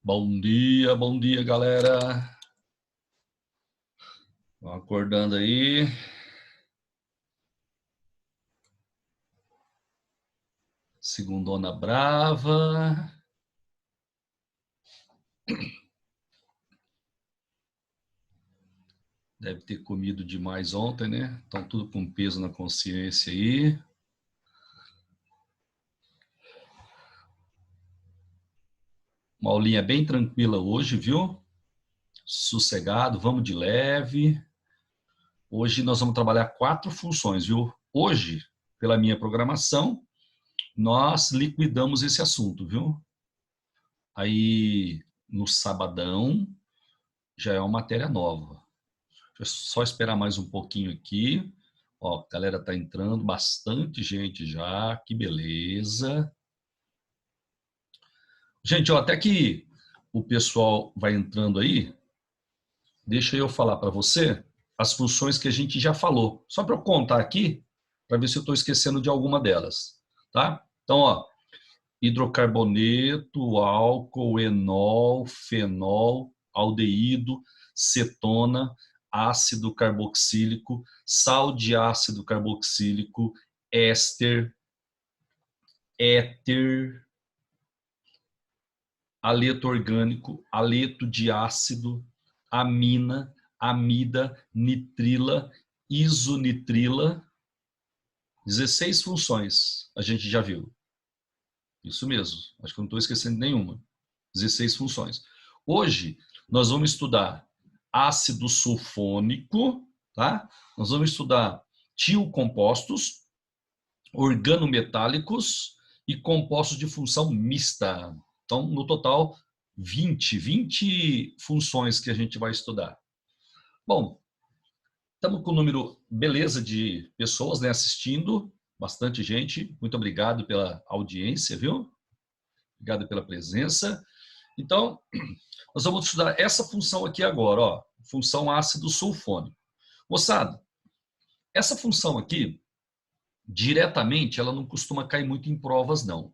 Bom dia, galera. Vão acordando aí. Segundona brava. Deve ter comido demais ontem, né? Estão tudo com peso na consciência aí. Uma aulinha bem tranquila hoje, viu? Sossegado, vamos de leve. Hoje nós vamos trabalhar 4 funções, viu? Hoje, pela minha programação, nós liquidamos esse assunto, viu? Aí, no sabadão, já é uma matéria nova. Deixa eu só esperar mais um pouquinho aqui. Ó, a galera tá entrando, bastante gente já, que beleza. Gente, ó, até que o pessoal vai entrando aí, deixa eu falar para você as funções que a gente já falou. Só para eu contar aqui, para ver se eu estou esquecendo de alguma delas, tá? Então, ó, hidrocarboneto, álcool, enol, fenol, aldeído, cetona, ácido carboxílico, sal de ácido carboxílico, éster, éter, aleto orgânico, aleto de ácido, amina, amida, nitrila, isonitrila. 16 funções a gente já viu. Isso mesmo, acho que eu não estou esquecendo nenhuma. 16 funções. Hoje, nós vamos estudar ácido sulfônico, tá? Nós vamos estudar tiocompostos, organometálicos e compostos de função mista. Então, no total, 20 funções que a gente vai estudar. Bom, estamos com o número beleza de pessoas, né, assistindo, bastante gente. Muito obrigado pela audiência, viu? Obrigado pela presença. Então, nós vamos estudar essa função aqui agora, ó, função ácido sulfônico. Moçada, essa função aqui, diretamente, ela não costuma cair muito em provas, não.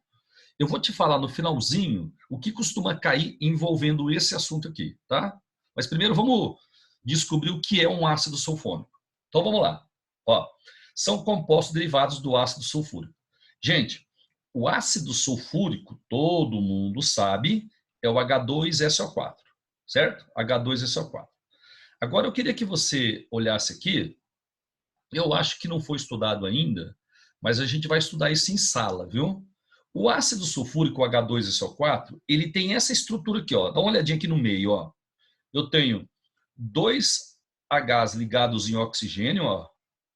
Eu vou te falar no finalzinho o que costuma cair envolvendo esse assunto aqui, tá? Mas primeiro vamos descobrir o que é um ácido sulfônico. Então vamos lá. Ó, são compostos derivados do ácido sulfúrico. Gente, o ácido sulfúrico, todo mundo sabe, é o H2SO4, certo? H2SO4. Agora eu queria que você olhasse aqui, eu acho que não foi estudado ainda, mas a gente vai estudar isso em sala, viu? O ácido sulfúrico H2SO4, ele tem essa estrutura aqui, ó. Dá uma olhadinha aqui no meio, ó. Eu tenho 2 Hs ligados em oxigênio, ó,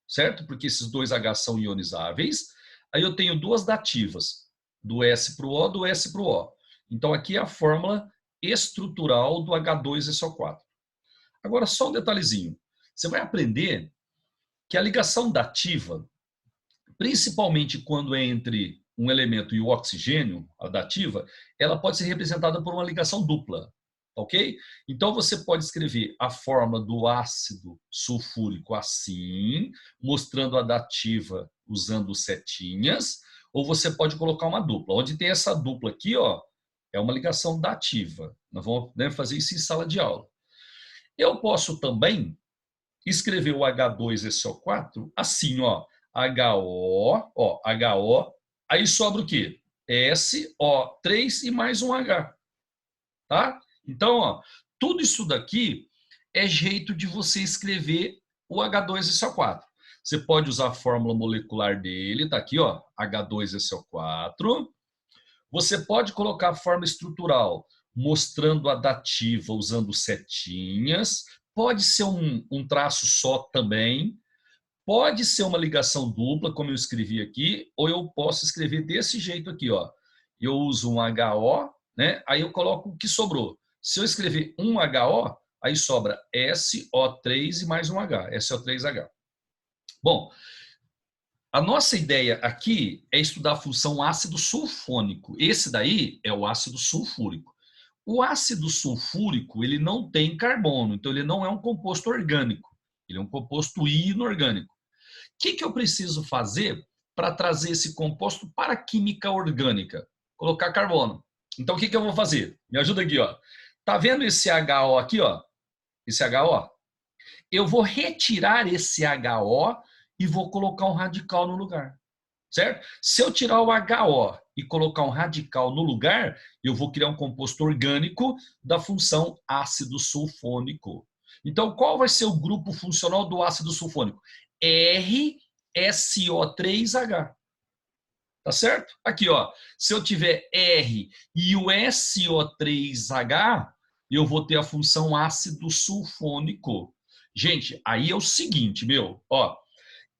certo? Porque esses 2 Hs são ionizáveis. Aí eu tenho 2 dativas, do S para o O, do S para o O. Então aqui é a fórmula estrutural do H2SO4. Agora só um detalhezinho. Você vai aprender que a ligação dativa, principalmente quando é entre um elemento e o oxigênio, a dativa, ela pode ser representada por uma ligação dupla, ok? Então você pode escrever a fórmula do ácido sulfúrico assim, mostrando a dativa usando setinhas, ou você pode colocar uma dupla. Onde tem essa dupla aqui, ó, é uma ligação dativa. Nós vamos, né, fazer isso em sala de aula. Eu posso também escrever o H2SO4 assim, ó, HO, ó, HO, aí sobra o quê? SO3 e mais um H, tá? Então, ó, tudo isso daqui é jeito de você escrever o H2SO4. Você pode usar a fórmula molecular dele, tá aqui, ó, H2SO4. Você pode colocar a forma estrutural mostrando a dativa usando setinhas. Pode ser um traço só também. Pode ser uma ligação dupla, como eu escrevi aqui, ou eu posso escrever desse jeito aqui, ó. Eu uso um HO, né? Aí eu coloco o que sobrou. Se eu escrever um HO, aí sobra SO3 e mais um H, SO3H. Bom, a nossa ideia aqui é estudar a função ácido sulfônico. Esse daí é o ácido sulfúrico. O ácido sulfúrico, ele não tem carbono, então ele não é um composto orgânico. Ele é um composto inorgânico. O que eu preciso fazer para trazer esse composto para a química orgânica? Colocar carbono. Então, o que eu vou fazer? Me ajuda aqui, ó. Tá vendo esse HO aqui, ó? Esse HO? Eu vou retirar esse HO e vou colocar um radical no lugar. Certo? Se eu tirar o HO e colocar um radical no lugar, eu vou criar um composto orgânico da função ácido sulfônico. Então, qual vai ser o grupo funcional do ácido sulfônico? RSO3H. Tá certo? Aqui, ó. Se eu tiver R e o SO3H, eu vou ter a função ácido sulfônico. Gente, aí é o seguinte, meu, ó.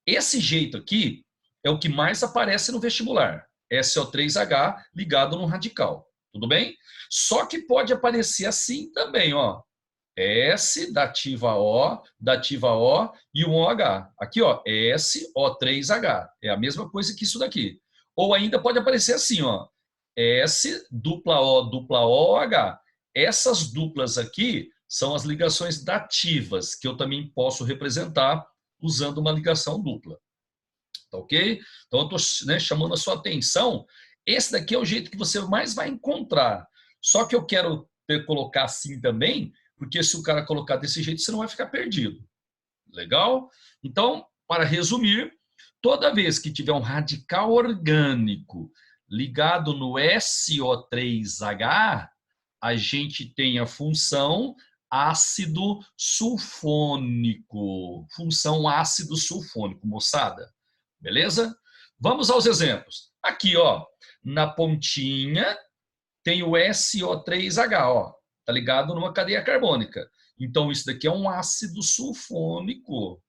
Esse jeito aqui é o que mais aparece no vestibular. SO3H ligado no radical. Tudo bem? Só que pode aparecer assim também, ó. S, dativa O e um OH. Aqui, ó, SO3H. É a mesma coisa que isso daqui. Ou ainda pode aparecer assim, ó. S, dupla O, OH. Essas duplas aqui são as ligações dativas, que eu também posso representar usando uma ligação dupla. Tá ok? Então, eu estou chamando a sua atenção. Esse daqui é o jeito que você mais vai encontrar. Só que eu quero colocar assim também, porque se o cara colocar desse jeito, você não vai ficar perdido. Legal? Então, para resumir, toda vez que tiver um radical orgânico ligado no SO3H, a gente tem a função ácido sulfônico. Função ácido sulfônico, moçada. Beleza? Vamos aos exemplos. Aqui, ó, na pontinha tem o SO3H, ó. Tá ligado numa cadeia carbônica. Então, isso daqui é um ácido sulfônico.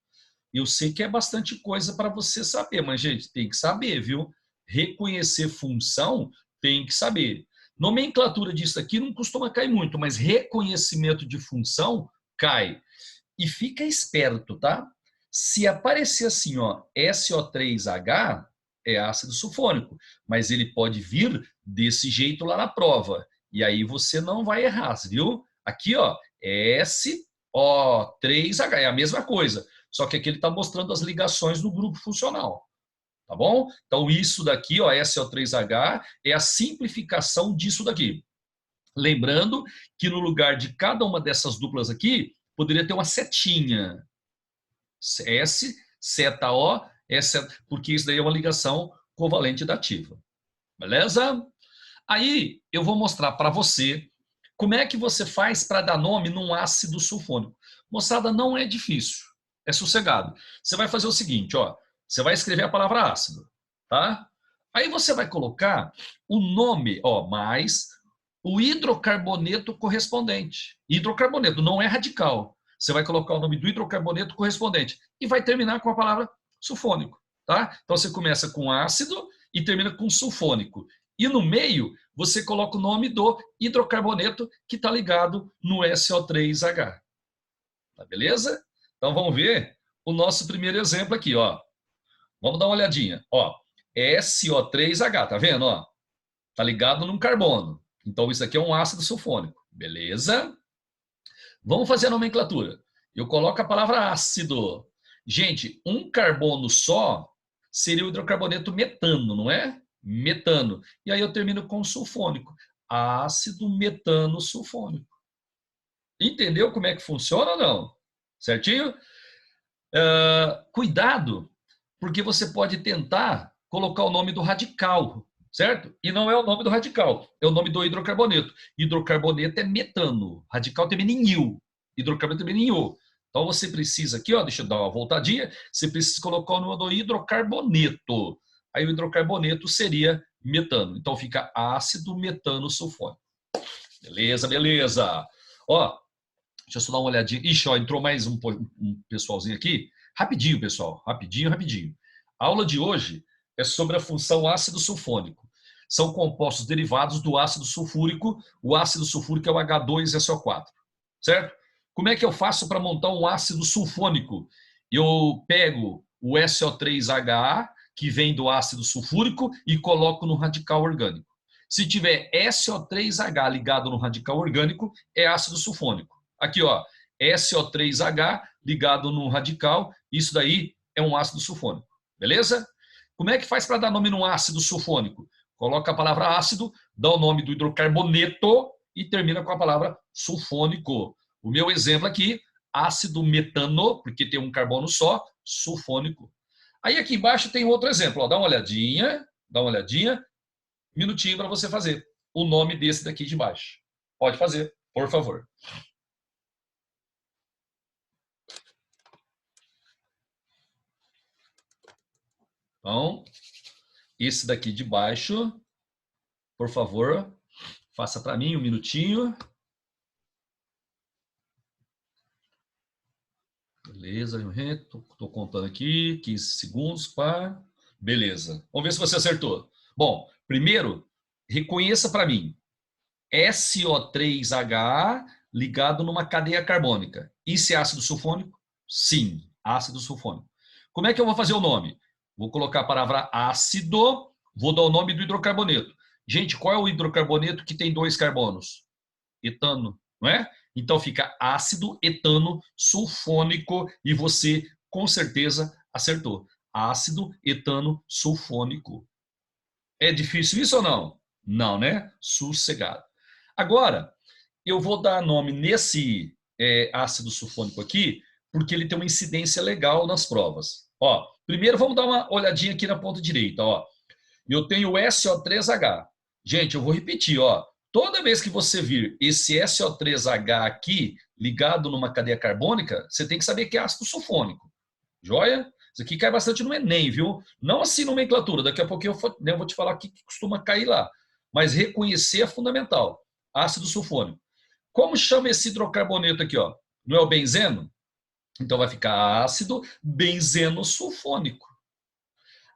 Eu sei que é bastante coisa para você saber, mas, gente, tem que saber, viu? Reconhecer função, tem que saber. Nomenclatura disso aqui não costuma cair muito, mas reconhecimento de função cai. E fica esperto, tá? Se aparecer assim, ó, SO3H, é ácido sulfônico, mas ele pode vir desse jeito lá na prova. E aí você não vai errar, viu? Aqui, ó, SO3H, é a mesma coisa, só que aqui ele está mostrando as ligações do grupo funcional. Tá bom? Então, isso daqui, ó, SO3H, é a simplificação disso daqui. Lembrando que no lugar de cada uma dessas duplas aqui, poderia ter uma setinha. S, seta O, S, porque isso daí é uma ligação covalente dativa. Beleza? Aí eu vou mostrar para você como é que você faz para dar nome num ácido sulfônico. Moçada, não é difícil, é sossegado. Você vai fazer o seguinte, ó, você vai escrever a palavra ácido, tá? Aí você vai colocar o nome, ó, mais o hidrocarboneto correspondente. Hidrocarboneto não é radical. Você vai colocar o nome do hidrocarboneto correspondente e vai terminar com a palavra sulfônico, tá? Então você começa com ácido e termina com sulfônico. E no meio você coloca o nome do hidrocarboneto que está ligado no SO3H. Tá beleza? Então vamos ver o nosso primeiro exemplo aqui, ó. Vamos dar uma olhadinha, ó. SO3H, tá vendo, ó? Tá ligado num carbono. Então isso aqui é um ácido sulfônico. Beleza? Vamos fazer a nomenclatura. Eu coloco a palavra ácido. Gente, um carbono só seria o hidrocarboneto metano, não é? Metano. E aí eu termino com sulfônico. Ácido metano sulfônico. Entendeu como é que funciona ou não? Certinho? Cuidado, porque você pode tentar colocar o nome do radical, certo? E não é o nome do radical, é o nome do hidrocarboneto. Hidrocarboneto é metano, radical termina em il, hidrocarboneto termina em o. Então você precisa aqui, ó, deixa eu dar uma voltadinha, você precisa colocar o nome do hidrocarboneto. Aí o hidrocarboneto seria metano. Então fica ácido metano sulfônico. Beleza, beleza. Ó, deixa eu só dar uma olhadinha. Ixi, ó, entrou mais um pessoalzinho aqui. Rapidinho, pessoal. Rapidinho, rapidinho. A aula de hoje é sobre a função ácido sulfônico. São compostos derivados do ácido sulfúrico. O ácido sulfúrico é o H2SO4. Certo? Como é que eu faço para montar um ácido sulfônico? Eu pego o SO3H, que vem do ácido sulfúrico, e coloco no radical orgânico. Se tiver SO3H ligado no radical orgânico, é ácido sulfônico. Aqui, ó, SO3H ligado no radical, isso daí é um ácido sulfônico. Beleza? Como é que faz para dar nome num ácido sulfônico? Coloca a palavra ácido, dá o nome do hidrocarboneto e termina com a palavra sulfônico. O meu exemplo aqui, ácido metano, porque tem um carbono só, sulfônico. Aí aqui embaixo tem outro exemplo, ó, dá uma olhadinha, minutinho para você fazer o nome desse daqui de baixo. Pode fazer, por favor. Então, esse daqui de baixo, por favor, faça para mim um minutinho. Beleza, estou contando aqui, 15 segundos, pá. Beleza. Vamos ver se você acertou. Bom, primeiro, reconheça para mim. SO3H ligado numa cadeia carbônica. Isso é ácido sulfônico? Sim, ácido sulfônico. Como é que eu vou fazer o nome? Vou colocar a palavra ácido, vou dar o nome do hidrocarboneto. Gente, qual é o hidrocarboneto que tem 2 carbonos? Etano, não é? Então fica ácido etano sulfônico e você com certeza acertou. Ácido etano sulfônico. É difícil isso ou não? Não, né? Sossegado. Agora, eu vou dar nome nesse ácido sulfônico aqui, porque ele tem uma incidência legal nas provas. Ó, primeiro vamos dar uma olhadinha aqui na ponta direita. Ó. Eu tenho SO3H. Gente, eu vou repetir. Ó. Toda vez que você vir esse SO3H aqui ligado numa cadeia carbônica, você tem que saber que é ácido sulfônico. Joia? Isso aqui cai bastante no Enem, viu? Não assim nomenclatura. Daqui a pouquinho eu vou te falar o que costuma cair lá. Mas reconhecer é fundamental. Ácido sulfônico. Como chama esse hidrocarboneto aqui, ó? Não é o benzeno? Então vai ficar ácido benzeno sulfônico.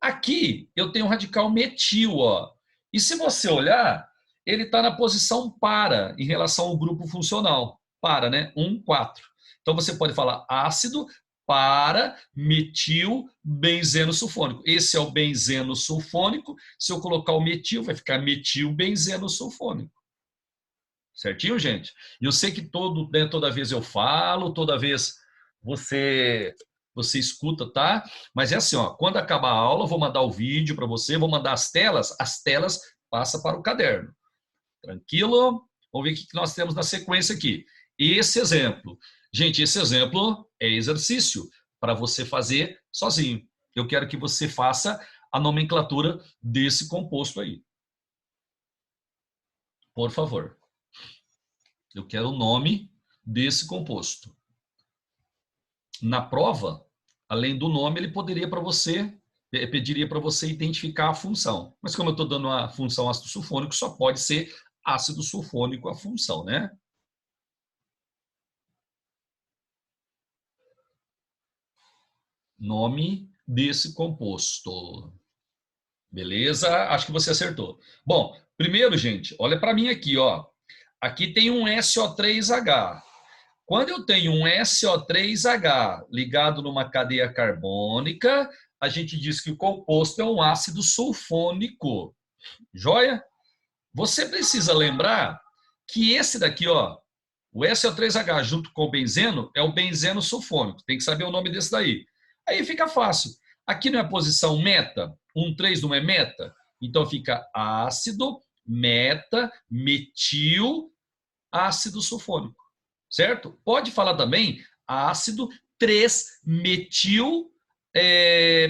Aqui eu tenho um radical metil, ó. E se você olhar, ele está na posição para em relação ao grupo funcional. Para, né? 1, 4. Então você pode falar ácido para metil benzeno sulfônico. Esse é o benzeno sulfônico. Se eu colocar o metil, vai ficar metil benzeno sulfônico. Certinho, gente? E eu sei que toda vez eu falo, toda vez você escuta, tá? Mas é assim, ó, quando acabar a aula, eu vou mandar o vídeo para você, vou mandar as telas passa para o caderno. Tranquilo? Vamos ver o que nós temos na sequência aqui. Esse exemplo. Gente, esse exemplo é exercício para você fazer sozinho. Eu quero que você faça a nomenclatura desse composto aí. Por favor. Eu quero o nome desse composto. Na prova, além do nome, ele pediria para você identificar a função. Mas como eu estou dando a função ácido sulfônico, só pode ser ácido sulfônico a função, né? Nome desse composto. Beleza? Acho que você acertou. Bom, primeiro, gente, olha para mim aqui, ó. Aqui tem um SO3H. Quando eu tenho um SO3H ligado numa cadeia carbônica, a gente diz que o composto é um ácido sulfônico. Joia? Você precisa lembrar que esse daqui, ó, o SO3H junto com o benzeno é o benzeno sulfônico. Tem que saber o nome desse daí. Aí fica fácil. Aqui não é posição meta, 1,3 não é meta? Então fica ácido, meta, metil, ácido sulfônico. Certo? Pode falar também ácido 3-metil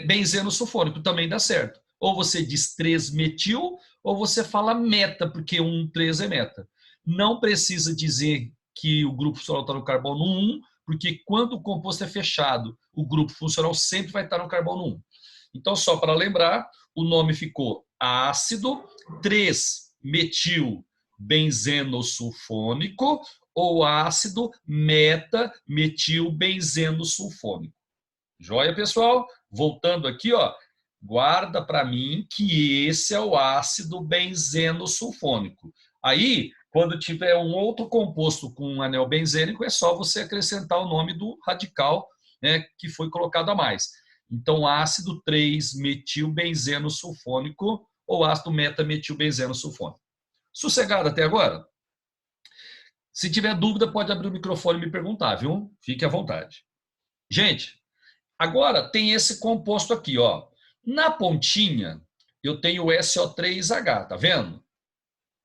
benzeno sulfônico, também dá certo. Ou você diz 3-metil, ou você fala meta, porque 1,3 é meta. Não precisa dizer que o grupo funcional está no carbono 1, porque quando o composto é fechado, o grupo funcional sempre vai estar no carbono 1. Então, só para lembrar, o nome ficou ácido 3-metil benzeno sulfônico ou ácido meta-metil-benzeno sulfônico. Joia, pessoal? Voltando aqui, ó, guarda para mim que esse é o ácido benzeno sulfônico. Aí, quando tiver um outro composto com um anel benzênico, é só você acrescentar o nome do radical, né, que foi colocado a mais. Então, ácido 3-metil-benzeno sulfônico ou ácido meta-metil-benzeno sulfônico. Sossegado até agora? Se tiver dúvida, pode abrir o microfone e me perguntar, viu? Fique à vontade. Gente, agora tem esse composto aqui, ó. Na pontinha, eu tenho SO3H, tá vendo?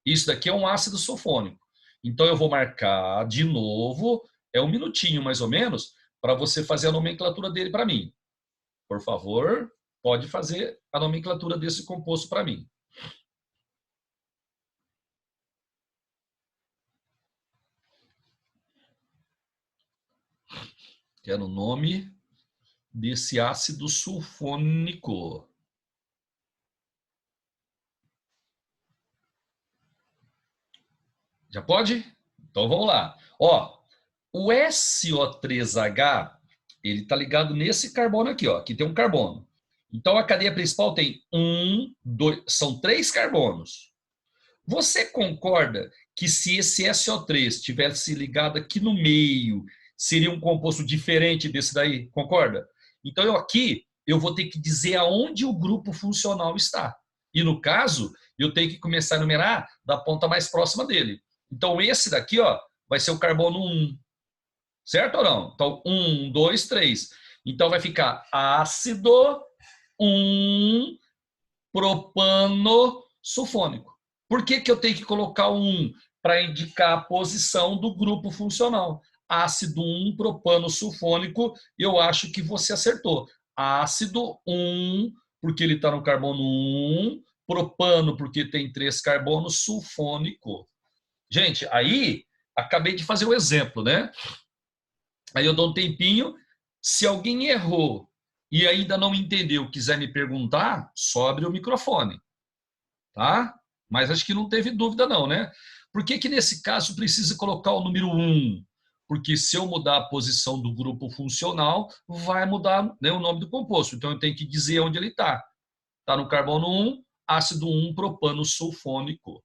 Isso daqui é um ácido sulfônico. Então, eu vou marcar de novo, é 1 minutinho mais ou menos, para você fazer a nomenclatura dele para mim. Por favor, pode fazer a nomenclatura desse composto para mim. Quero o nome desse ácido sulfônico. Já pode? Então vamos lá. Ó, o SO3H, ele está ligado nesse carbono aqui, ó. Aqui tem um carbono. Então a cadeia principal tem são 3 carbonos. Você concorda que se esse SO3 tivesse ligado aqui no meio, seria um composto diferente desse daí? Concorda? Então aqui eu vou ter que dizer aonde o grupo funcional está. E no caso, eu tenho que começar a numerar da ponta mais próxima dele. Então esse daqui, ó, vai ser o carbono 1. Certo ou não? Então 1, 2, 3. Então vai ficar ácido 1 propano sulfônico. Por que eu tenho que colocar o 1? Para indicar a posição do grupo funcional. Ácido 1 propano sulfônico, eu acho que você acertou. Ácido 1, porque ele está no carbono 1, propano, porque tem 3 carbonos, sulfônico. Gente, aí acabei de fazer o exemplo, né? Aí eu dou um tempinho. Se alguém errou e ainda não entendeu, quiser me perguntar, sobre o microfone. Tá? Mas acho que não teve dúvida não, né? Por que que nesse caso precisa colocar o número 1? Porque se eu mudar a posição do grupo funcional, vai mudar, né, o nome do composto. Então eu tenho que dizer onde ele está. Está no carbono 1, ácido 1 propano sulfônico.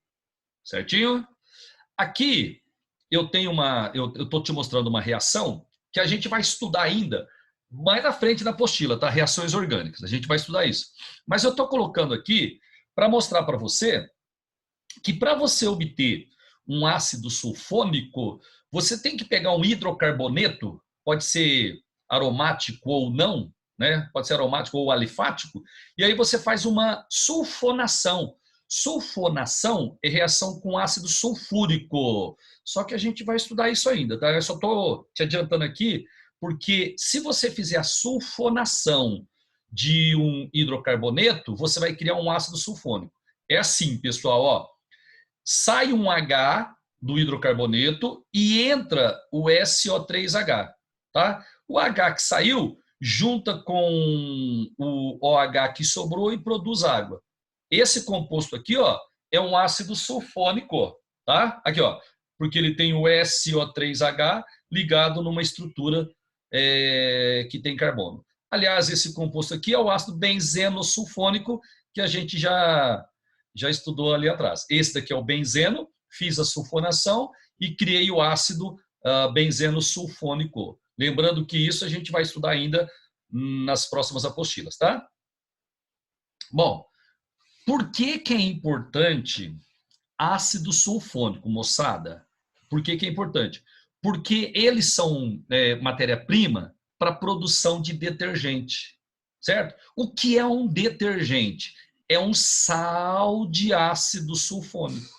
Certinho? Aqui eu tenho eu estou te mostrando uma reação que a gente vai estudar ainda mais na frente da apostila, tá? Reações orgânicas. A gente vai estudar isso. Mas eu estou colocando aqui para mostrar para você que para você obter um ácido sulfônico, você tem que pegar um hidrocarboneto, pode ser aromático ou não, né? Pode ser aromático ou alifático, e aí você faz uma sulfonação. Sulfonação é reação com ácido sulfúrico. Só que a gente vai estudar isso ainda, tá? Eu só estou te adiantando aqui, porque se você fizer a sulfonação de um hidrocarboneto, você vai criar um ácido sulfônico. É assim, pessoal, ó. Sai um H do hidrocarboneto e entra o SO3H, tá? O H que saiu junta com o OH que sobrou e produz água. Esse composto aqui, ó, é um ácido sulfônico, tá? Aqui, ó, porque ele tem o SO3H ligado numa estrutura que tem carbono. Aliás, esse composto aqui é o ácido benzeno-sulfônico que a gente já estudou ali atrás. Esse daqui é o benzeno, fiz a sulfonação e criei o ácido benzeno sulfônico. Lembrando que isso a gente vai estudar ainda nas próximas apostilas, tá? Bom, por que que é importante ácido sulfônico, moçada? Por que que é importante? Porque eles são matéria-prima para produção de detergente, certo? O que é um detergente? É um sal de ácido sulfônico,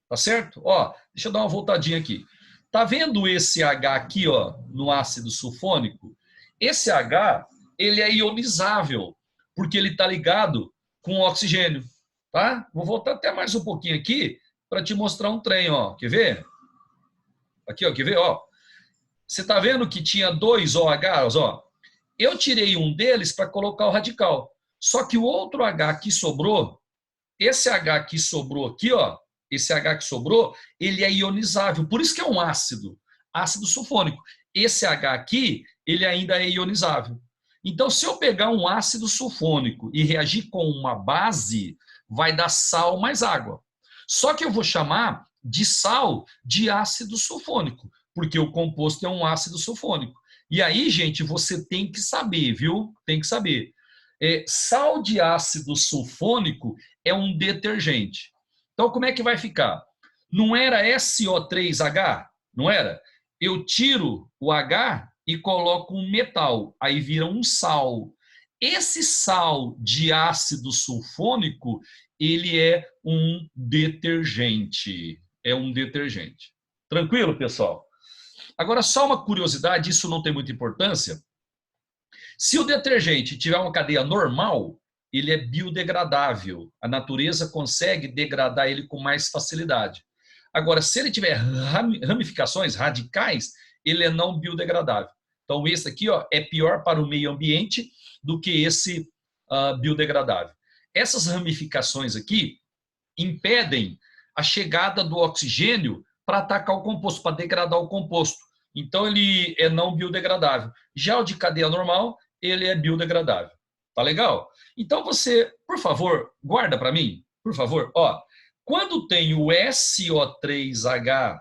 tá certo? Ó, deixa eu dar uma voltadinha aqui. Tá vendo esse H aqui, ó, no ácido sulfônico? Esse H, ele é ionizável, porque ele tá ligado com oxigênio, tá? Vou voltar até mais um pouquinho aqui para te mostrar um trem, ó. Quer ver? Aqui, ó, quer ver, ó? Você tá vendo que tinha 2 OHs, ó? Eu tirei um deles para colocar o radical. Só que o outro H que sobrou, esse H que sobrou aqui, ó, esse H que sobrou, ele é ionizável. Por isso que é um ácido, ácido sulfônico. Esse H aqui, ele ainda é ionizável. Então, se eu pegar um ácido sulfônico e reagir com uma base, vai dar sal mais água. Só que eu vou chamar de sal de ácido sulfônico, porque o composto é um ácido sulfônico. E aí, gente, você tem que saber, viu? Tem que saber. Sal de ácido sulfônico é um detergente. Então, como é que vai ficar? Não era SO3H? Não era? Eu tiro o H e coloco um metal, aí vira um sal. Esse sal de ácido sulfônico, ele é um detergente. É um detergente. Tranquilo, pessoal? Agora, só uma curiosidade, isso não tem muita importância. Se o detergente tiver uma cadeia normal, ele é biodegradável. A natureza consegue degradar ele com mais facilidade. Agora, se ele tiver ramificações radicais, ele é não biodegradável. Então, esse aqui ó, é pior para o meio ambiente do que esse biodegradável. Essas ramificações aqui impedem a chegada do oxigênio para atacar o composto, para degradar o composto. Então, ele é não biodegradável. Já o de cadeia normal, ele é biodegradável. Tá legal? Então, você, por favor, guarda para mim, por favor. Ó, quando tem o SO3H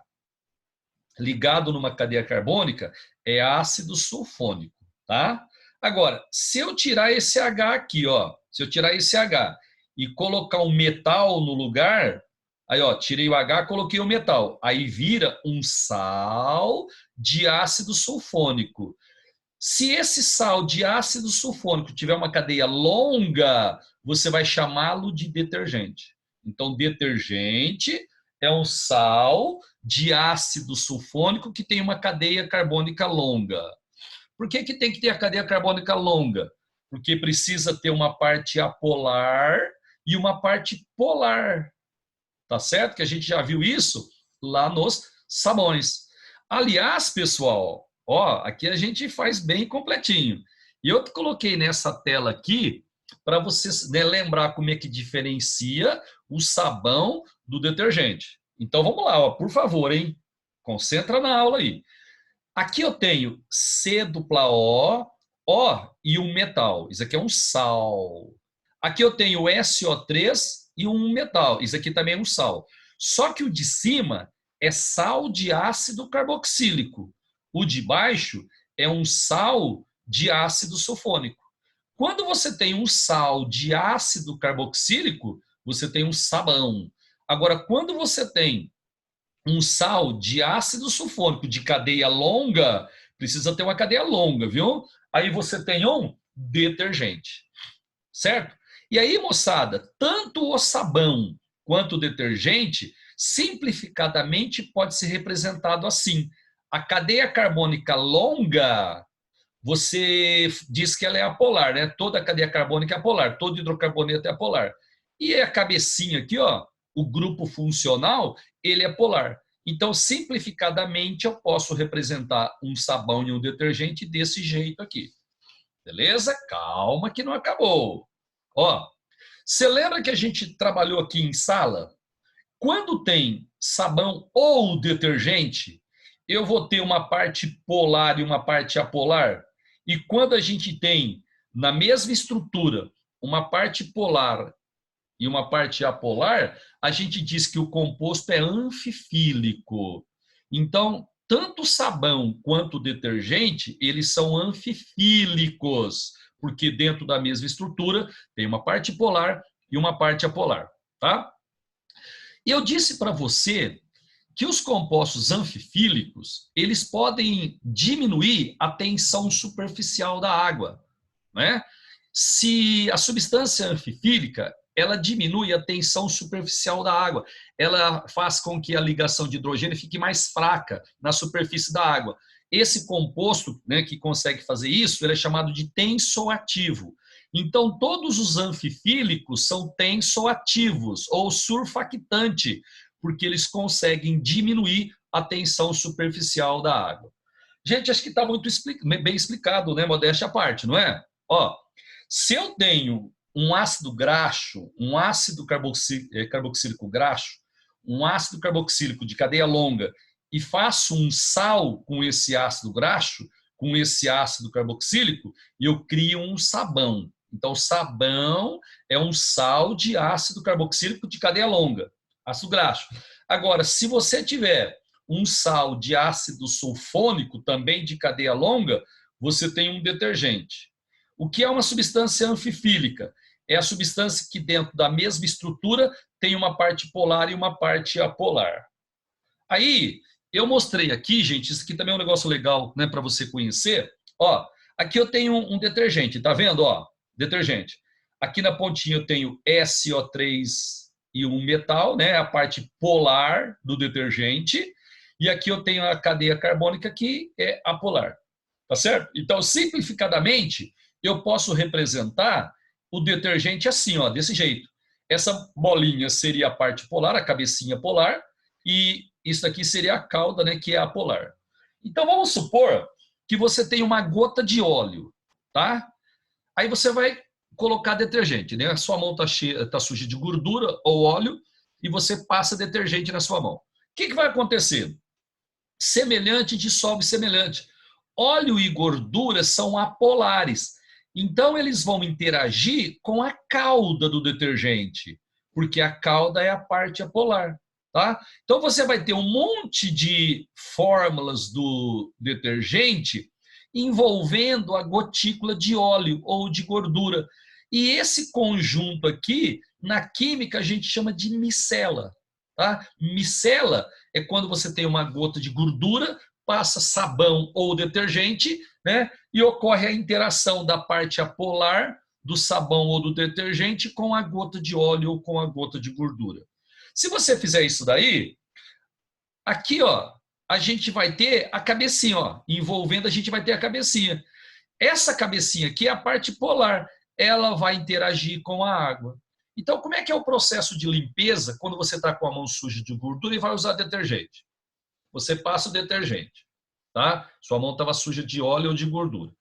ligado numa cadeia carbônica, é ácido sulfônico, tá? Agora, se eu tirar esse H aqui, ó, se eu tirar esse H e colocar um metal no lugar, aí, ó, tirei o H, coloquei o metal, aí vira um sal de ácido sulfônico. Se esse sal de ácido sulfônico tiver uma cadeia longa, você vai chamá-lo de detergente. Então, detergente é um sal de ácido sulfônico que tem uma cadeia carbônica longa. Por que tem que ter a cadeia carbônica longa? Porque precisa ter uma parte apolar e uma parte polar. Tá certo? Que a gente já viu isso lá nos sabões. Aliás, pessoal, ó, aqui a gente faz bem completinho. E eu coloquei nessa tela aqui para vocês, né, lembrar como é que diferencia o sabão do detergente. Então vamos lá, ó, por favor, hein? Concentra na aula aí. Aqui eu tenho C dupla O e um metal. Isso aqui é um sal. Aqui eu tenho SO3 e um metal. Isso aqui também é um sal. Só que o de cima é sal de ácido carboxílico. O de baixo é um sal de ácido sulfônico. Quando você tem um sal de ácido carboxílico, você tem um sabão. Agora, quando você tem um sal de ácido sulfônico de cadeia longa, precisa ter uma cadeia longa, viu? Aí você tem um detergente, certo? E aí, moçada, tanto o sabão quanto o detergente, simplificadamente, pode ser representado assim. A cadeia carbônica longa, você diz que ela é apolar, né? Toda a cadeia carbônica é apolar, todo hidrocarboneto é apolar. E a cabecinha aqui, ó, o grupo funcional, ele é polar. Então, simplificadamente, eu posso representar um sabão e um detergente desse jeito aqui. Beleza? Calma que não acabou. Ó, você lembra que a gente trabalhou aqui em sala? Quando tem sabão ou detergente, eu vou ter uma parte polar e uma parte apolar. E quando a gente tem na mesma estrutura uma parte polar e uma parte apolar, a gente diz que o composto é anfifílico. Então, tanto o sabão quanto o detergente, eles são anfifílicos, porque dentro da mesma estrutura tem uma parte polar e uma parte apolar, tá? Eu disse para você que os compostos anfifílicos, eles podem diminuir a tensão superficial da água, né? Se a substância anfifílica, ela diminui a tensão superficial da água, ela faz com que a ligação de hidrogênio fique mais fraca na superfície da água. Esse composto, né, que consegue fazer isso, ele é chamado de tensoativo. Então, todos os anfifílicos são tensoativos ou surfactante, porque eles conseguem diminuir a tensão superficial da água. Gente, acho que está muito bem explicado, né? Modéstia à parte, não é? Ó, se eu tenho um ácido graxo, um ácido carboxílico graxo, um ácido carboxílico de cadeia longa, e faço um sal com esse ácido graxo, com esse ácido carboxílico, e eu crio um sabão. Então, sabão é um sal de ácido carboxílico de cadeia longa, ácido graxo. Agora, se você tiver um sal de ácido sulfônico, também de cadeia longa, você tem um detergente. O que é uma substância anfifílica? É a substância que dentro da mesma estrutura tem uma parte polar e uma parte apolar. Aí, eu mostrei aqui, gente, isso aqui também é um negócio legal, né, para você conhecer. Ó, aqui eu tenho um detergente, tá vendo? Ó, detergente. Aqui na pontinha eu tenho SO3 e um metal, né? A parte polar do detergente. E aqui eu tenho a cadeia carbônica, que é apolar. Tá certo? Então, simplificadamente, eu posso representar o detergente assim, ó, desse jeito. Essa bolinha seria a parte polar, a cabecinha polar, e isso aqui seria a cauda, né, que é a polar. Então, vamos supor que você tem uma gota de óleo, tá? Aí você vai colocar detergente, né? A sua mão tá suja de gordura ou óleo e você passa detergente na sua mão. O que vai acontecer? Semelhante dissolve semelhante. Óleo e gordura são apolares. Então, eles vão interagir com a cauda do detergente, porque a cauda é a parte apolar. Tá? Então, você vai ter um monte de fórmulas do detergente envolvendo a gotícula de óleo ou de gordura. E esse conjunto aqui, na química, a gente chama de micela. Tá? Micela é quando você tem uma gota de gordura, passa sabão ou detergente, né? E ocorre a interação da parte apolar do sabão ou do detergente com a gota de óleo ou com a gota de gordura. Se você fizer isso daí, aqui, ó, a gente vai ter a cabecinha, ó, envolvendo a gente vai ter a cabecinha. Essa cabecinha aqui é a parte polar, ela vai interagir com a água. Então, como é que é o processo de limpeza quando você está com a mão suja de gordura e vai usar detergente? Você passa o detergente, tá? Sua mão estava suja de óleo ou de gordura.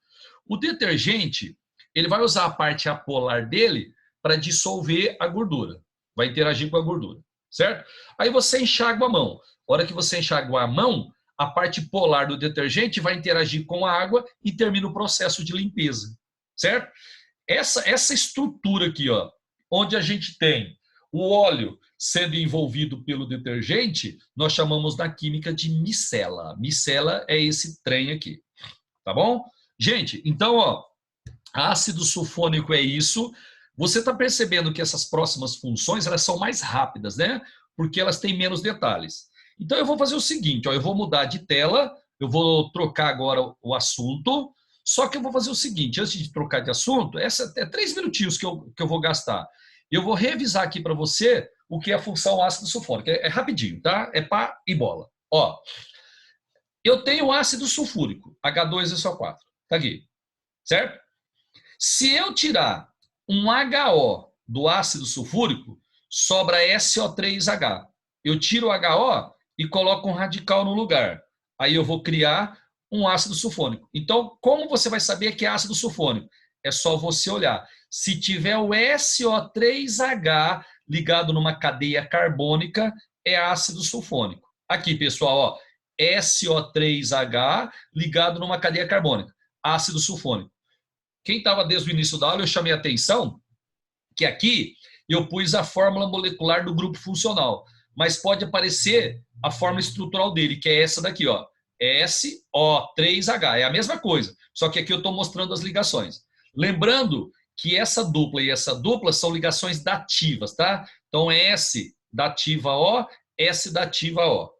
O detergente, ele vai usar a parte apolar dele para dissolver a gordura. Vai interagir com a gordura, certo? Aí você enxágua a mão. A hora que você enxágua a mão, a parte polar do detergente vai interagir com a água e termina o processo de limpeza, certo? Essa estrutura aqui, ó, onde a gente tem o óleo sendo envolvido pelo detergente, nós chamamos na química de micela. Micela é esse trem aqui, tá bom? Gente, então, ó, ácido sulfônico é isso. Você está percebendo que essas próximas funções, elas são mais rápidas, né? Porque elas têm menos detalhes. Então, eu vou fazer o seguinte, ó, eu vou mudar de tela, eu vou trocar agora o assunto, só que eu vou fazer o seguinte, antes de trocar de assunto, essa é 3 minutinhos que eu vou gastar. Eu vou revisar aqui para você o que é a função ácido sulfúrico. É rapidinho, tá? É pá e bola. Ó, eu tenho ácido sulfúrico, H2SO4. Tá aqui, certo? Se eu tirar um HO do ácido sulfúrico, sobra SO3H. Eu tiro o HO e coloco um radical no lugar. Aí eu vou criar um ácido sulfônico. Então, como você vai saber que é ácido sulfônico? É só você olhar. Se tiver o SO3H ligado numa cadeia carbônica, é ácido sulfônico. Aqui, pessoal, ó, SO3H ligado numa cadeia carbônica, ácido sulfônico. Quem estava desde o início da aula, eu chamei a atenção que aqui eu pus a fórmula molecular do grupo funcional, mas pode aparecer a forma estrutural dele, que é essa daqui, ó, SO3H, é a mesma coisa, só que aqui eu estou mostrando as ligações. Lembrando que essa dupla e essa dupla são ligações dativas, tá? Então, S dativa O, S dativa O.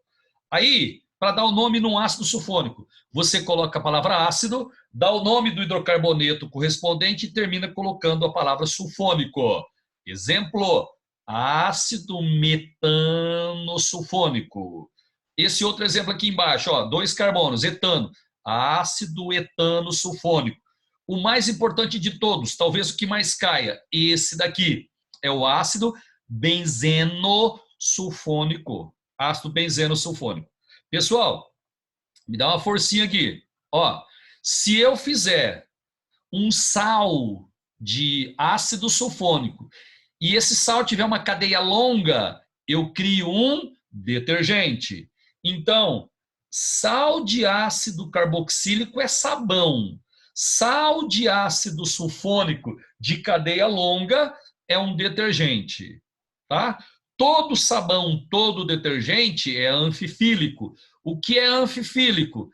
Aí, para dar o nome num ácido sulfônico, você coloca a palavra ácido, dá o nome do hidrocarboneto correspondente e termina colocando a palavra sulfônico. Exemplo, ácido metano sulfônico. Esse outro exemplo aqui embaixo, ó, 2 carbonos, etano, ácido etano sulfônico. O mais importante de todos, talvez o que mais caia, esse daqui, é o ácido benzeno sulfônico. Ácido benzeno sulfônico. Pessoal, me dá uma forcinha aqui. Ó, se eu fizer um sal de ácido sulfônico e esse sal tiver uma cadeia longa, eu crio um detergente. Então, sal de ácido carboxílico é sabão. Sal de ácido sulfônico de cadeia longa é um detergente, tá? Todo sabão, todo detergente é anfifílico. O que é anfifílico?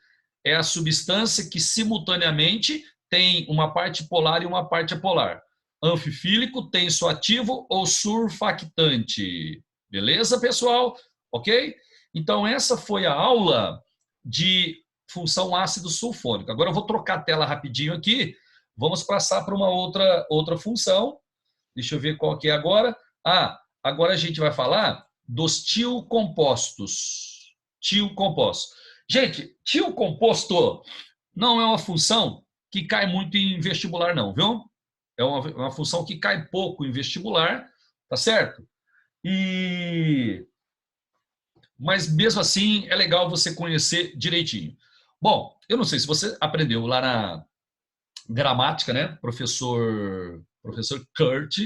É a substância que simultaneamente tem uma parte polar e uma parte apolar. Anfifílico, tensoativo ou surfactante. Beleza, pessoal? Ok? Então, essa foi a aula de função ácido sulfônico. Agora eu vou trocar a tela rapidinho aqui Vamos passar para uma outra função. Deixa eu ver qual que é agora. Agora a gente vai falar dos tio-compostos. Tio-compostos. Gente, tio-composto não é uma função que cai muito em vestibular, não, viu? É uma função que cai pouco em vestibular, tá certo? Mas mesmo assim é legal você conhecer direitinho. Bom, eu não sei se você aprendeu lá na gramática, né? Professor Kurt.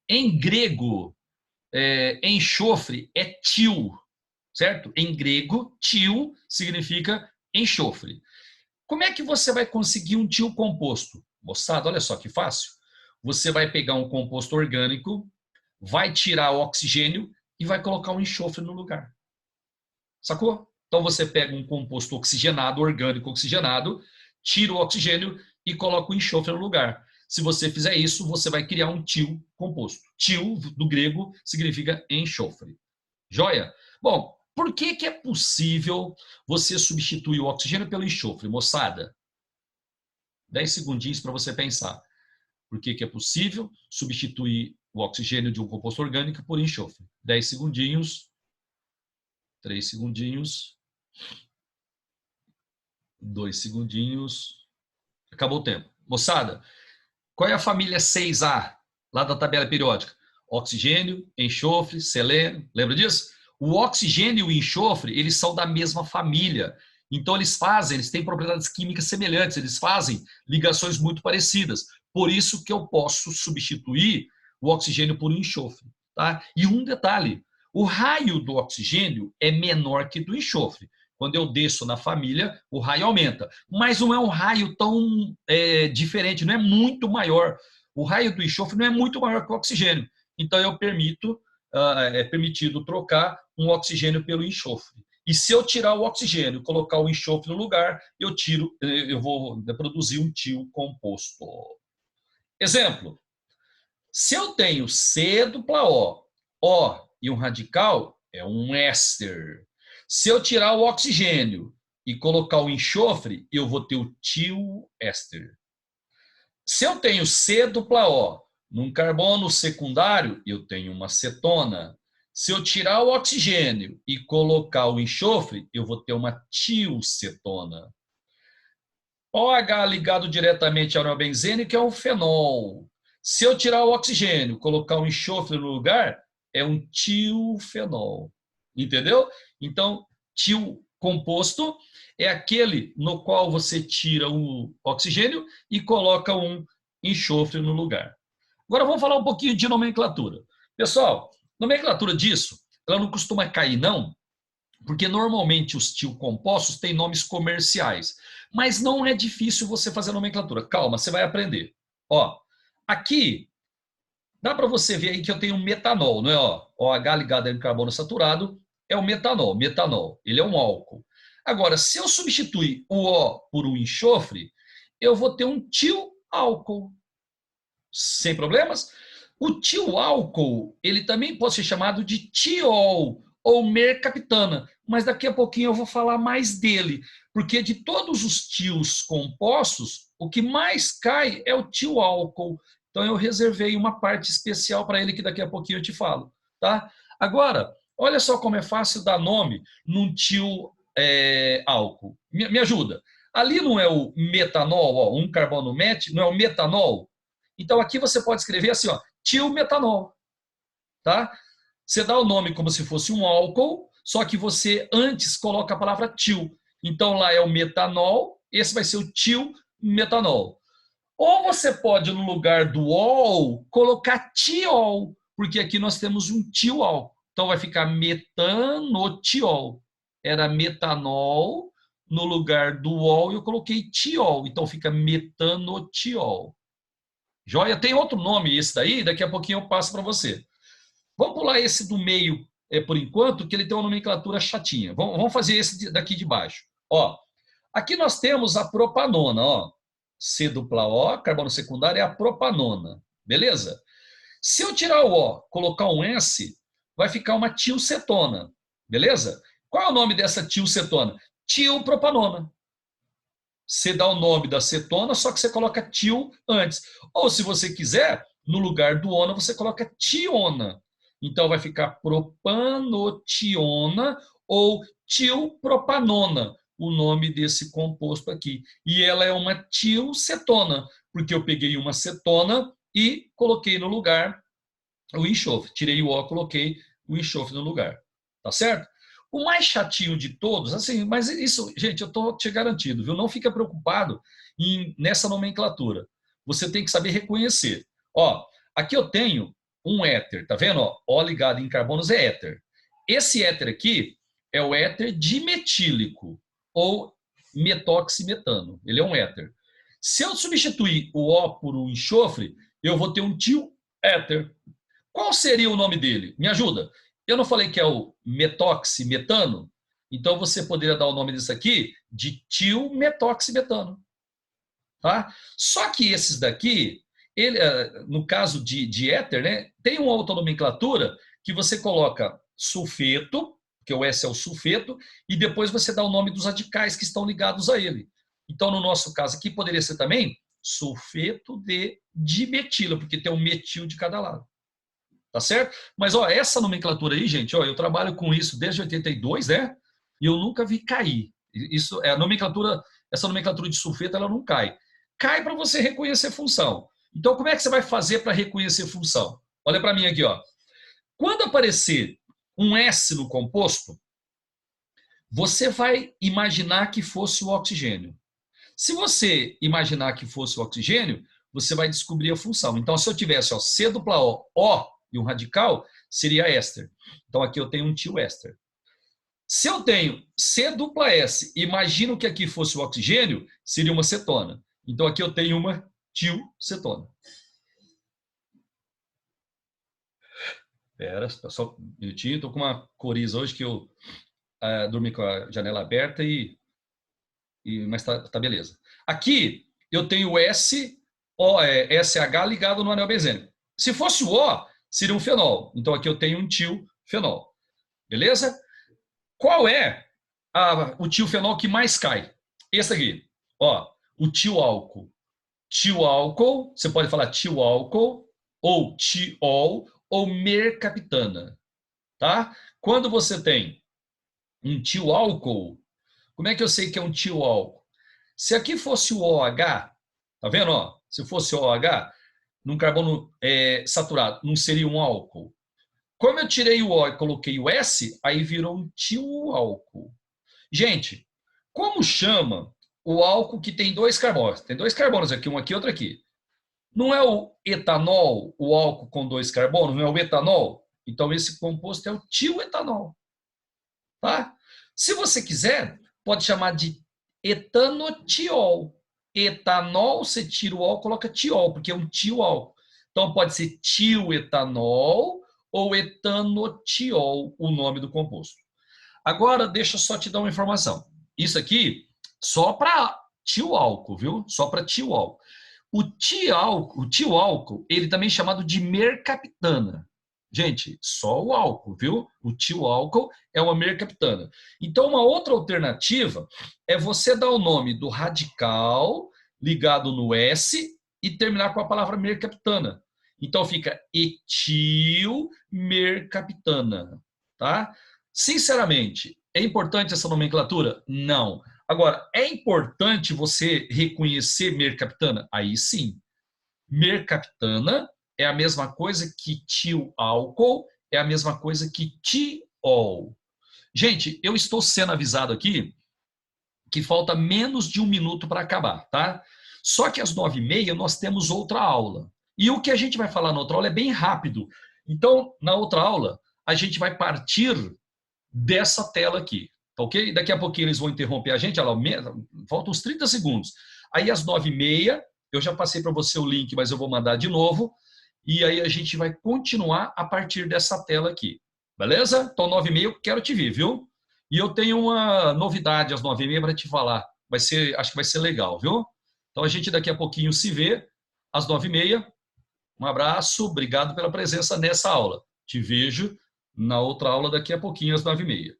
Em grego, enxofre é tio, certo? Em grego, tio significa enxofre. Como é que você vai conseguir um tio composto? Moçada, olha só que fácil. Você vai pegar um composto orgânico, vai tirar o oxigênio e vai colocar um enxofre no lugar. Sacou? Então você pega um composto oxigenado, orgânico oxigenado, tira o oxigênio e coloca o enxofre no lugar. Se você fizer isso, você vai criar um tio composto. Tio, do grego, significa enxofre. Joia? Bom, por que é possível você substituir o oxigênio pelo enxofre, moçada? 10 segundinhos para você pensar. Por que é possível substituir o oxigênio de um composto orgânico por enxofre? 10 segundinhos. 3 segundinhos. 2 segundinhos. Acabou o tempo. Moçada, qual é a família 6A lá da tabela periódica? Oxigênio, enxofre, selênio. Lembra disso? O oxigênio e o enxofre, eles são da mesma família. Então, eles têm propriedades químicas semelhantes, eles fazem ligações muito parecidas. Por isso que eu posso substituir o oxigênio por um enxofre. Tá? E um detalhe, o raio do oxigênio é menor que do enxofre. Quando eu desço na família, o raio aumenta. Mas não é um raio tão diferente, não é muito maior. O raio do enxofre não é muito maior que o oxigênio. Então, é permitido trocar um oxigênio pelo enxofre. E se eu tirar o oxigênio e colocar o enxofre no lugar, eu vou produzir um tio composto. Exemplo, se eu tenho C dupla O e um radical, é um éster. Se eu tirar o oxigênio e colocar o enxofre, eu vou ter o tio éster. Se eu tenho C dupla O num carbono secundário, eu tenho uma cetona. Se eu tirar o oxigênio e colocar o enxofre, eu vou ter uma tiocetona. OH ligado diretamente ao neobenzene, que é um fenol. Se eu tirar o oxigênio, colocar o enxofre no lugar, é um tiofenol. Entendeu? Então, tio composto é aquele no qual você tira o oxigênio e coloca um enxofre no lugar. Agora vamos falar um pouquinho de nomenclatura. Pessoal, nomenclatura disso, ela não costuma cair, não, porque normalmente os tiocompostos têm nomes comerciais. Mas não é difícil você fazer nomenclatura. Calma, você vai aprender. Ó, aqui dá para você ver aí que eu tenho metanol, não é? OH ligado em carbono saturado é o metanol. Metanol, ele é um álcool. Agora, se eu substituir o O por um enxofre, eu vou ter um tioálcool. Sem problemas? O tioálcool, ele também pode ser chamado de tiol ou mercaptana, mas daqui a pouquinho eu vou falar mais dele, porque de todos os tios compostos, o que mais cai é o tioálcool. Então eu reservei uma parte especial para ele que daqui a pouquinho eu te falo, tá? Agora, olha só como é fácil dar nome num tio álcool. Me ajuda. Ali não é o metanol, ó, um carbono met, não é o metanol? Então aqui você pode escrever assim, ó, tiometanol, tá? Você dá o nome como se fosse um álcool, só que você antes coloca a palavra tio. Então lá é o metanol, esse vai ser o tiometanol. Ou você pode, no lugar do ol, colocar tiol, porque aqui nós temos um tiol. Então vai ficar metanotiol. Era metanol, no lugar do ol eu coloquei tiol. Então fica metanotiol. Joia? Tem outro nome esse daí, daqui a pouquinho eu passo para você. Vamos pular esse do meio por enquanto, que ele tem uma nomenclatura chatinha. Vamos fazer esse daqui de baixo. Ó, aqui nós temos a propanona, ó. C dupla O, carbono secundário, é a propanona. Beleza? Se eu tirar o O, colocar um S, vai ficar uma tiocetona. Beleza? Qual é o nome dessa tiocetona? Tiopropanona. você dá o nome da cetona, só que você coloca til antes. Ou, se você quiser, no lugar do ona, você coloca tiona. Então, vai ficar propanotiona ou tilpropanona, o nome desse composto aqui. E ela é uma tilcetona, porque eu peguei uma cetona e coloquei no lugar o enxofre. Tirei o O, coloquei o enxofre no lugar. Tá certo? O mais chatinho de todos, assim, mas isso, gente, eu estou te garantindo, viu? Não fica preocupado nessa nomenclatura. Você tem que saber reconhecer. Ó, aqui eu tenho um éter, tá vendo? Ó, O ligado em carbonos é éter. Esse éter aqui é o éter dimetílico, ou metoximetano. Ele é um éter. Se eu substituir o O por um enxofre, eu vou ter um tio éter. Qual seria o nome dele? Me ajuda. Eu não falei que é o metoximetano? Então você poderia dar o nome disso aqui de tilmetoximetano. Tá? Só que esses daqui, ele, no caso de éter, né, tem uma outra nomenclatura que você coloca sulfeto, que o S é o sulfeto, e depois você dá o nome dos radicais que estão ligados a ele. Então, no nosso caso aqui, poderia ser também sulfeto de dimetilo, porque tem um metil de cada lado. Tá certo? Mas, ó, essa nomenclatura aí, gente, ó, eu trabalho com isso desde 82, né? E eu nunca vi cair. Isso é a nomenclatura, essa nomenclatura de sulfeto, ela não cai. Cai para você reconhecer função. Então, como é que você vai fazer para reconhecer função? Olha para mim aqui, ó. Quando aparecer um S no composto, você vai imaginar que fosse o oxigênio. Se você imaginar que fosse o oxigênio, você vai descobrir a função. Então, se eu tivesse ó, C dupla O e um radical, seria éster. Então, aqui eu tenho um tio éster. Se eu tenho C dupla S, imagino que aqui fosse o oxigênio, seria uma cetona. Então, aqui eu tenho uma tilcetona. Espera, só um minutinho. Estou com uma coriza hoje que eu dormi com a janela aberta, mas tá beleza. Aqui eu tenho S, SH ligado no anel benzênico. Se fosse o O, seria um fenol. Então aqui eu tenho um tilfenol. Beleza? Qual é o tilfenol que mais cai? Esse aqui. Ó, o tioálcool. Tioálcool, você pode falar tioálcool, ou tiol, ou mercaptana. Tá? Quando você tem um tioálcool, como é que eu sei que é um tioálcool? Se aqui fosse o OH, tá vendo? Ó? Se fosse o OH, num carbono saturado, não seria um álcool. Como eu tirei o O e coloquei o S, aí virou um tioálcool. Gente, como chama o álcool que tem dois carbonos? Tem dois carbonos aqui, um aqui e outro aqui. Não é o etanol, o álcool com dois carbonos? Não é o etanol? Então, esse composto é o tioetanol. Tá? Se você quiser, pode chamar de etanotiol. Etanol, você tira o ol, coloca tiol, porque é um tioálcool. Então, pode ser tioetanol ou etanotiol, o nome do composto. Agora, deixa eu só te dar uma informação. Isso aqui, só para tioálcool, viu? Só para tioálcool. O tioálcool, ele também é chamado de mercaptana. Gente, só o álcool, viu? O tioálcool é uma mercaptana. Então, uma outra alternativa é você dar o nome do radical ligado no S e terminar com a palavra mercaptana. Então, fica etilmercaptana, tá? Sinceramente, é importante essa nomenclatura? Não. Agora, é importante você reconhecer mercaptana? Aí sim. Mercaptana é a mesma coisa que tioálcool, é a mesma coisa que tiol. Gente, eu estou sendo avisado aqui que falta menos de um minuto para acabar, tá? Só que às 9h30 nós temos outra aula. E o que a gente vai falar na outra aula é bem rápido. Então, na outra aula, a gente vai partir dessa tela aqui, tá ok? Daqui a pouquinho eles vão interromper a gente, faltam uns 30 segundos. Aí às 9h30, eu já passei para você o link, mas eu vou mandar de novo, e aí a gente vai continuar a partir dessa tela aqui, beleza? Então 9h30 eu quero te ver, viu? E eu tenho uma novidade às 9h30 para te falar, acho que vai ser legal, viu? Então a gente daqui a pouquinho se vê às 9h30. Um abraço, obrigado pela presença nessa aula. Te vejo na outra aula daqui a pouquinho às 9h30.